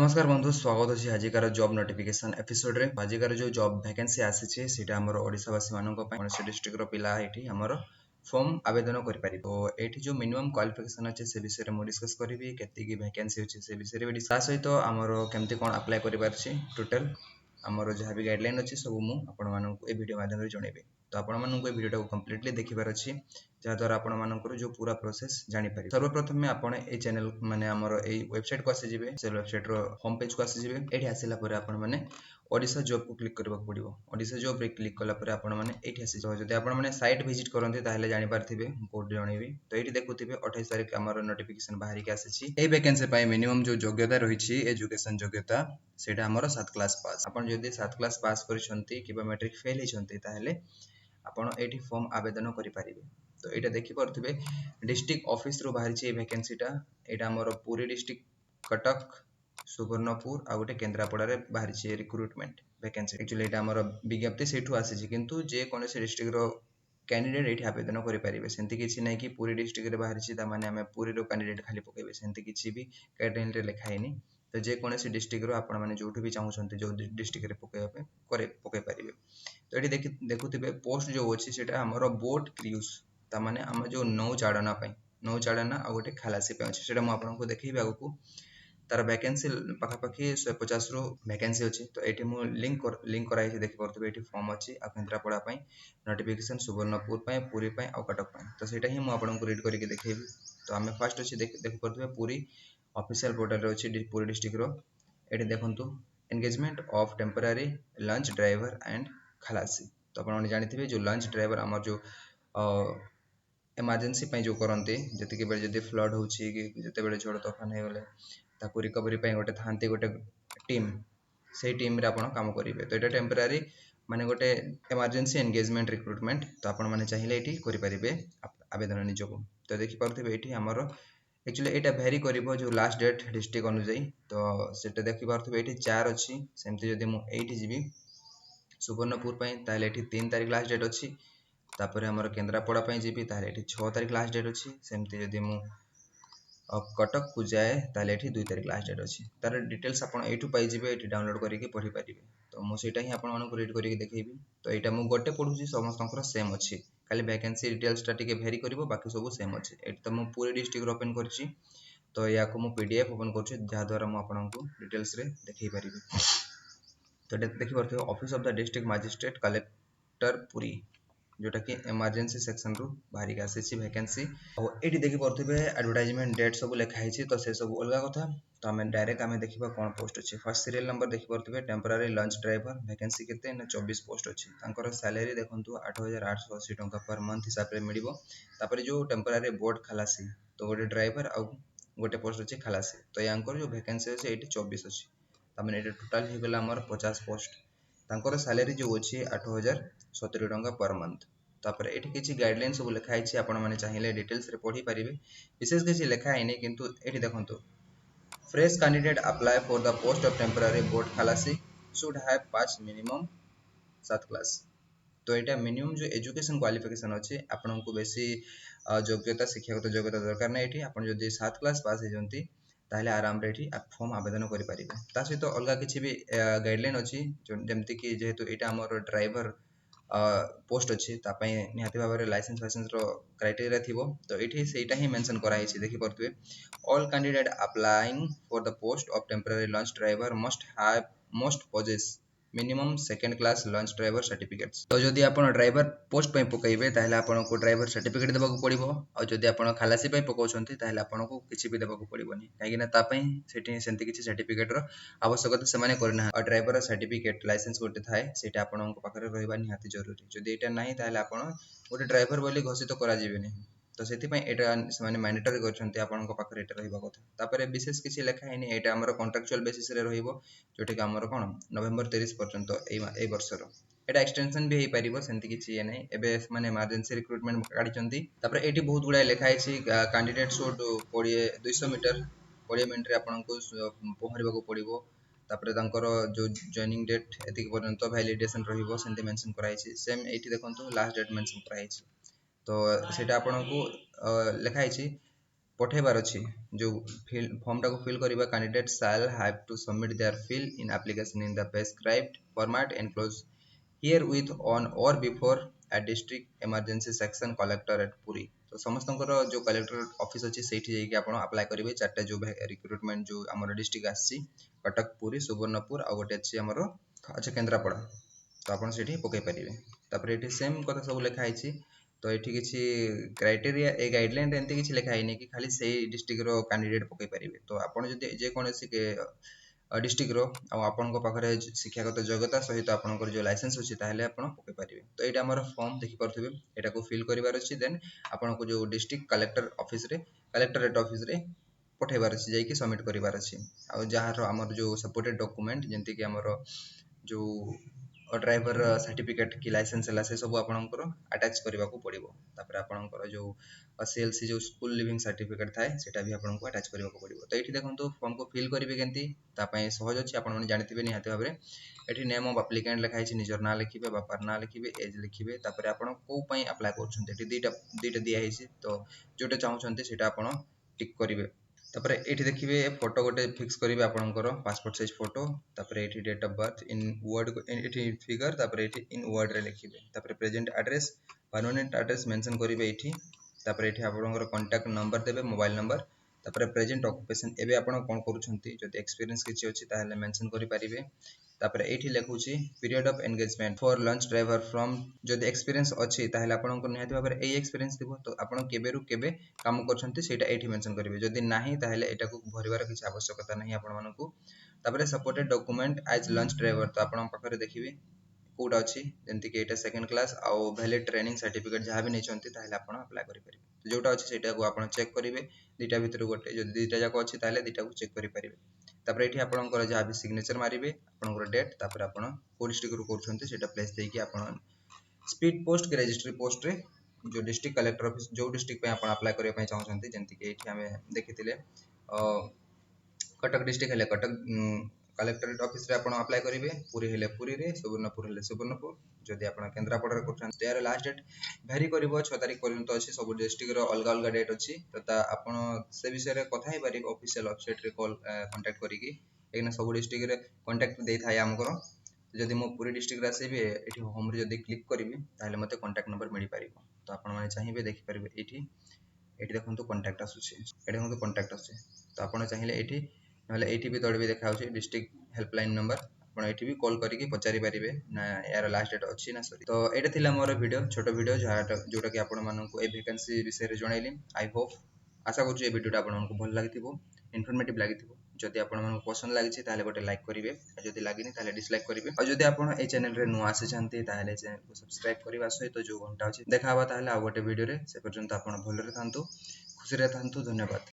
नमस्कार बंधु स्वागत अच्छी आजिकार जॉब नोटिफिकेशन एपिसोड रे आजिकार जो जॉब वैकेंसी आसी सेटा हमर ओडिसावासी मानक पय कोनसे डिस्ट्रिक्ट रो पिला एठी हमर फॉर्म आवेदन करि पारि तो एठी जो मिनिमम क्वालिफिकेशन अछि से विषय रे मो डिस्कस करिवि केति की वैकेंसी अछि से विषय रे डिस्कस सहित हमर केमति कोन अप्लाई करि पारछि टोटल हमर जहाँ भी गाइडलाइन अछि सब मु आपण मानक ए वीडियो माध्यम रे जणेबे तो आपण मानक ए वीडियो को कंप्लीटली देखिबार अछि जहाँ द्वारा आपण मानकर जो पूरा प्रोसेस जानि पारि सर्वप्रथम आपण ए चैनल माने हमर ए वेबसाइट को आसी जिवे से वेबसाइट रो होम पेज को आसी जिवे एठी आसिला परे आपण माने ओडिसा जॉब को क्लिक करबा पड़िबो ओडिसा जॉब रे क्लिक कला परे आपण माने एठी आसी जो जदि आपण माने साइट विजिट करंते ताहले जानि पारथिबे कोड जणेबी तो एठी देखुथिबे 28 तारिख हमर नोटिफिकेशन बाहरी के आसीछि ए वैकेंसी पय मिनिमम जो योग्यता रहिछि एजुकेशन योग्यता सेटा हमर 7 क्लास पास आपण जदि 7 क्लास पास करिसंती किबा मैट्रिक फेल हिसंती ताहले आपण एठी फॉर्म आवेदन करि पारिबे तो एटा देखि परथिबे डिस्ट्रिक्ट ऑफिस रो बाहरी छि वैकेंसीटा एटा हमर पुरी डिस्ट्रिक्ट कटक सुवर्णपुर आ गोटे केन्द्रापड़ा रे बाहरी छि रिक्रुटमेंट वैकेंसी एक्चुअली एटा हमर विज्ञप्ति सेठु आसी छि किंतु जे कोनसे डिस्ट्रिक्ट रो कैंडिडेट एठी आवेदन करि पारिबे सेंति किछि नै कि पुरी डिस्ट्रिक्ट रे बाहरी छि ता माने हमें पुरी रो कैंडिडेट खाली पकेबे सेंति किछि भी गाइडलाइन रे लिखा हैनी तो जे कोनसे डिस्ट्रिक्ट रो आपण माने जोठु भी चाहउछन्ते जो डिस्ट्रिक्ट रे पकेबे पे करे पके पारिबे तो एठी देखुथिबे पोस्ट जो अछि सेटा हमर बोट क्रूज ता माने हम जो नौ चाड़ना पय नौ चाड़ना आ गोटे खलासी पे अछि सेटा म आपनको देखैबे आगु तार वैकेंसी पाखापाखि 150 रो वैकेंसी अछि तो एठी मु लिंक कराइ छै देखि परथबे एठी फॉर्म अछि आ केन्द्रापड़ा पय नोटिफिकेशन सुवर्णपुर पय पुरी पय आ कटक पय तो सेटा ही मु आपनको रीड करके देखैबी तो हमें फर्स्ट अछि देखि परथबे पुरी ऑफिशियल पोर्टल रे अछि पुरी डिस्ट्रिक्ट रो एठी देखंतु engagement of temporary launch driver and खलासी तो आपण माने जानिथिबे जो लंच ड्राइवर हमर जो इमरजेंसी पय जो करंते जति के बेर जदि फ्लड होछि कि जते बेर झड़ तूफान हे गले ताको रिकवरी पय गोटे थांती गोटे टीम से टीम रे आपण काम करिवे तो एटा टेम्पररी माने गोटे इमरजेंसी एंगेजमेंट रिक्रुटमेंट तो आपण माने चाहिए एठी करि परिबे आवेदन निजको तो देखि परथिबे एठी हमर एक्चुअली एटा भेरी करिवो जो लास्ट डेट डिस्ट्रिक्ट अनुसार तो सेटा देखि परथिबे एठी 4 अछि सेमति जदि मु एठी जिबी सुवर्णपुर पय ताले एठी 3 तारिख लास्ट डेट अछि तापरे हमर केन्द्रापड़ा पय जिबी ताले एठी 6 तारिख लास्ट डेट अछि सेमति जदि मु कटक को जाए ताले एठी 2 तारिख लास्ट डेट अछि तार डिटेल्स आपण एठु पाइ जिबे एठी डाउनलोड करिके पढि पारिबे तो मु सेटा ही आपण मानको रीड करिके देखैबी तो एटा मु गोटे पढुची समस्तंकर सेम अछि खाली वैकेंसी डिटेल्स ता टिके भेरी करिवो बाकी सब सेम अछि एठी त मु पूरी डिस्ट्रिक्ट ओपन करछि तो या को मु पीडीएफ ओपन करछि जा द्वारा मु आपनको डिटेल्स रे देखै पारिबी तो देखि परथे office of the district magistrate collector Puri जोटा कि इमरजेंसी सेक्शन रु बाहरी के आसी वैकेंसी और एठी देखि परथिबे एडवर्टाइजमेंट डेट सब लिखा हिची तो से सब अलगा कथा तो हमें डायरेक्ट हमें देखिबा कोन पोस्ट अछि फर्स्ट सीरियल नंबर देखि परथिबे टेम्पररी लंच ड्राइवर वैकेंसी केते ना 24 पोस्ट अछि तांकर सैलरी देखंतु 8880 टंका पर मंथ हिसाब रे मिलिबो तापर जो टेम्पररी बोर्ड खलासी तो गोटे ड्राइवर आ गोटे पोस्ट अछि खलासी तो यांकर जो वैकेंसी अछि एठी 24 अछि तामें एठी टोटल हे गेला हमर 50 पोस्ट तांकर सैलरी जो अछि 8070 टंका पर मंथ तापर एठी किछि गाइडलाइन सब लिखा हिची आपण माने चाहिए डिटेल्स रे पढी परिबे विशेष किछि लिखा है नै किंतु एठी देखंतु fresh candidate apply for the post of temporary board खलासी should have pass minimum 7 class तो एटा मिनिमम जो एजुकेशन क्वालिफिकेशन अछि आपन को बेसी योग्यता शिक्षागत योग्यता दरकार नै एठी आपन जदि 7 क्लास पास हे जंती ताहले आराम रे एठी फॉर्म आवेदन करि परिबे ता सहित अलगा किछि भी गाइडलाइन अछि जेमति कि जेहेतु एटा हमर ड्राइवर पोस्ट अछि ता पय निहाती भाबरे लाइसेंस रो क्राइटेरिया थिबो तो एठी सेटा ही मेंशन करा हिची देखि परतुए all candidate applying for the post of temporary launch driver must possess minimum second class launch driver certificates तो जदि आपण ड्राइवर पोस्ट पय पकैबे ताहले आपण को ड्राइवर सर्टिफिकेट देबा को पड़िबो और जदि आपण खलासी पय पकोछंती ताहले आपण को किछि भी देबा को पड़िबोनी काहे ना ता पय सेठी सेंति किछि सर्टिफिकेट रो आवश्यकता से माने करना और ड्राइवर सर्टिफिकेट लाइसेंस गोटे थाए सेटा आपण को पाखरे रहबा निहाती जरूरी जदि एटा नाही ताहले आपण गोटे ड्राइवर बोली घोषित करा जिवेनी तो सेति पय एटा से माने मैंडेटरी करछंती आपण को पाखरे एटा रहबा कथा तापरे विशेष किछि लिखा हैनी एटा हमर कॉन्ट्रैक्चुअल बेसिस रे रहिबो जोटे कि हमर कोन नवंबर 30 पर्यंत ए वर्ष रो एटा एक्सटेंशन भी हे परिबो सेंति किछि नै एबे माने इमरजेंसी रिक्रूटमेंट काढी चंती तापरे एटी बहुत गुडा लिखा हिची कैंडिडेट शुड 200 मीटर 20 मिनिट रे आपण को पहरिबा को पड़िबो तापरे तांकर जो जॉइनिंग डेट एतिक पर्यंत वैलिडेशन रहिबो सेंति मेंशन कराइछि सेम एटी देखंतु लास्ट डेट मेंशन कराइछि तो सेटा आपण को लिखा हिची पठेबार अच्छी जो फॉर्म टाको फिल करबा candidate shall have to submit their fill in application in the prescribed format enclose herewith on or before at district emergency section collector at Puri. तो समस्त जो कलेक्टर ऑफिस अच्छी से जाकि अप्लाई करेंगे चार्टा जो रिक्रुटमेंट जो आम डिस्ट्रिक्ट आसी कटक पुरी सुवर्णपुर आ गए अच्छी आमर अच्छा केन्द्रापड़ा तो आप पकई पारे। तापर ये सेम कथा सब लिखाई तो ये किसी क्राइटेरिया ए गाइडलाइन एमती किसी लिखाई कि खाली से डिस्ट्रिक्ट कैंडिडेट पकई पारे। तो आपड़ जो जेकोसी डिस्ट्रिक्ट आपण पाखे शिक्षागत योग्यता सहित आपंकर जो लाइसेंस अच्छी आप पकई पारे। तो ये आम फॉर्म देखिपे यहाँ फिल करार अच्छी देन आपन को जो डिस्ट्रिक्ट कलेक्टर ऑफिस रे कलेक्टरेट ऑफिस रे पठेबार अच्छी जाकि सबमिट करार अच्छी जार आमर जो सपोर्टेड डॉक्यूमेंट जमती कि आमर जो ड्राइवर सर्टिफिकेट कि लाइसेंस है से सब आपंकर अटैच करने को पड़ो। तापर आपंकर जो सीएलसी जो स्कूल लिविंग सर्टिफिकेट थाए सेटा भी आपको अटैच करने को पड़ो। तो ये देखो फॉर्म को फिल करेंगे केमती सहज अच्छी आप जानते निहत भाव में ये नेम ऑफ एप्लिकेंट लिखाई निजर ना लिखे बापार ना लिखे एज लिखे तापर आप कौन अप्लाई कर दुईटा दिखाई तो जोटा चाहते से टिक करेंगे। तापर ये देखिए फोटो गोटे फिक्स करेंगे आपंकर पासपोर्ट साइज फोटो तापर ये date of birth in word ये फिगर तापर ये इन वर्ड रे लिखिए तापर present address permanent address mention करेंगे ये तापर ये आपंकर कांटेक्ट नंबर देवे मोबाइल नंबर तापर प्रेजेंट ऑक्युपेशन एबे आपण कोन करूछंती जदि एक्सपीरियंस किछि अछि ताहेले मेंशन करि परिबे। तापर एठी लेखुछि period of engagement for launch driver from जदि एक्सपीरियंस अछि ताहेले आपनको निहाती भाबरे एई एक्सपीरियंस दिबो तो आपण केबेरु केबे काम करछंती सेटा एठी मेंशन करिवे जदि नाही ताहेले एटा को भरिबार किछि आवश्यकता नाही आपण मानकू। तापर supported document as lunch driver तो आपण पाखरे देखिबे कोड अच्छी जमती कि एटा सेकंड क्लास आउ वैलिड ट्रेनिंग सर्टिफिकेट जहाँ भी नहीं ताहेले आपण अप्लाई करि परिबे। जोटा अच्छी सेटा को आपण चेक करेंगे दुईटा भितर गोटे जो दुईटा जाक अच्छी ताहेले दुईटा को चेक करि परिबे। तापर एठी आपणकर जहाँ भी सिग्नेचर मारिबे आपणकर डेट तापर आपण को डिस्ट्रिक्ट रू करछंती सेटा प्लेस देकी आपण स्पीड पोस्ट के रजिस्ट्री पोस्ट रे जो डिस्ट्रिक्ट कलेक्टर ऑफिस जो डिस्ट्रिक्ट पे आपण अप्लाई करिया पय चाहछंती जमती कि एठी हमें देखिथिले कटक डिस्ट्रिक्ट हेले कटक कलेक्टरेट ऑफिस रे आपण अप्लाई करेंगे पुरी हेले पुरी रे सुवर्णपुर हेले सुवर्णपुर जदि आपण केन्द्रापड़ा करछन तेर लास्ट डेट भेरी करिवो 6 तारिख पर्यंत अछि सब डिस्ट्रिक्ट रो अलग अलग डेट अछि त आपण से विषय रे कथा ही पारि ऑफिशियल वेबसाइट रे कॉल कांटेक्ट करिकि एना सब डिस्ट्रिक्ट रे कांटेक्ट दे थाय हमकर जदि मो पुरी डिस्ट्रिक्ट रे आसीबे एठी होम रे जदि क्लिक करिवि ताले मते कांटेक्ट नंबर मिलि पारिबो। तो आपण माने चाहिबे देखि पारिबे एठी देखंतु कांटेक्ट आसुछि एठी देखंतु कांटेक्ट आसुछि तो आपण चाहिले एठी नहले एठी भी तळे भी देखा होछि डिस्ट्रिक्ट हेल्पलाइन नंबर आपण एठी भी कॉल करिकि पचारि पारिबे ना यार लास्ट डेट अछि ना सॉरी। तो एटा थिला मोर वीडियो छोटो वीडियो जोटा कि आपण माननकु ए वैकेंसी विषय रे जणाइली आई होप आशा करछु ए वीडियोटा आपण मानकु भल लागिथिबो इन्फॉर्मेटिव लागिथिबो। जदि आपण मानकु पसंद लागिछि ताले गोटे लाइक करिवे जदि लागिनी ताले डिसलाइक करिवे और जदि आपण ए चैनल रे नुआ आछंती ताले चैनल को सब्सक्राइब करिवा सहित जो घंटा अछि देखा हबा ताले आ गोटे वीडियो रे से पर्यंत आपण भलरे थांतु खुशी रे थांतु धन्यवाद।